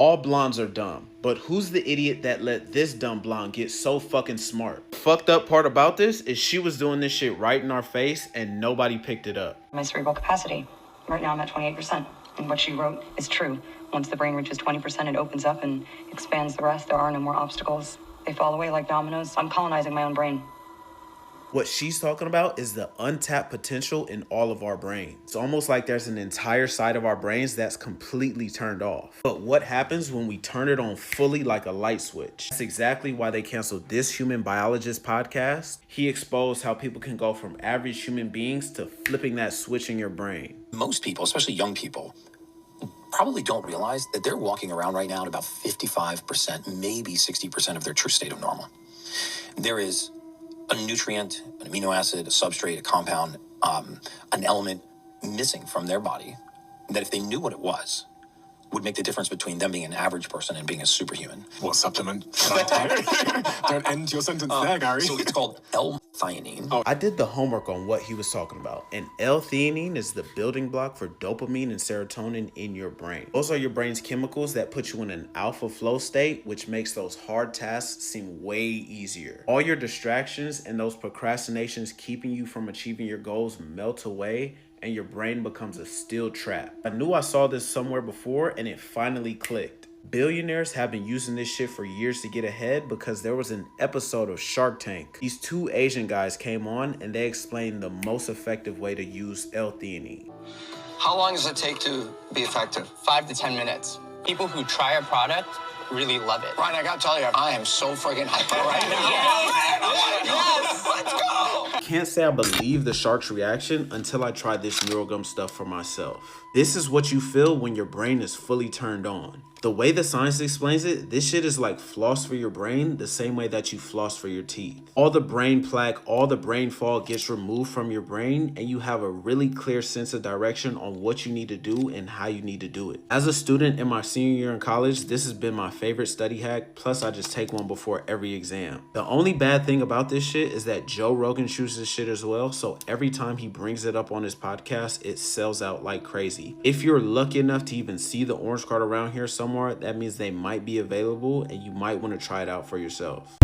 All blondes are dumb, but who's the idiot that let this dumb blonde get so fucking smart? Fucked up part about this is she was doing this shit right in our face and nobody picked it up. My cerebral capacity. Right now I'm at 28%. And what she wrote is true. Once the brain reaches 20%, it opens up and expands the rest. There are no more obstacles. They fall away like dominoes. I'm colonizing my own brain. What she's talking about is the untapped potential in all of our brains. It's almost like there's an entire side of our brains that's completely turned off. But what happens when we turn it on fully like a light switch? That's exactly why they canceled This Human Biologist podcast. He exposed how people can go from average human beings to flipping that switch in your brain. Most people, especially young people, probably don't realize that they're walking around right now at about 55%, maybe 60% of their true state of normal. There is a nutrient, an amino acid, a substrate, a compound, an element missing from their body that if they knew what it was, would make the difference between them being an average person and being a superhuman. What supplement? Don't end your sentence there, Gary. So it's called L-theanine. I did the homework on what he was talking about, and L-theanine is the building block for dopamine and serotonin in your brain. Those are your brain's chemicals that put you in an alpha flow state, which makes those hard tasks seem way easier. All your distractions and those procrastinations keeping you from achieving your goals melt away, and your brain becomes a steel trap. I knew I saw this somewhere before and it finally clicked. Billionaires have been using this shit for years to get ahead because there was an episode of Shark Tank. These two Asian guys came on and they explained the most effective way to use L-theanine. How long does it take to be effective? 5 to 10 minutes. People who try a product really love it. Ryan, I gotta tell you, I am so friggin' hyped right now. Yes! Let's go! Can't say I believe the shark's reaction until I tried this NeuroGum stuff for myself. This is what you feel when your brain is fully turned on. The way the science explains it, this shit is like floss for your brain the same way that you floss for your teeth. All the brain plaque, all the brain fog gets removed from your brain and you have a really clear sense of direction on what you need to do and how you need to do it. As a student in my senior year in college, this has been my favorite study hack, plus I just take one before every exam. The only bad thing about this shit is that Joe Rogan shoots this shit as well, so every time he brings it up on his podcast, it sells out like crazy. If you're lucky enough to even see the orange card around here somewhere, that means they might be available and you might want to try it out for yourself.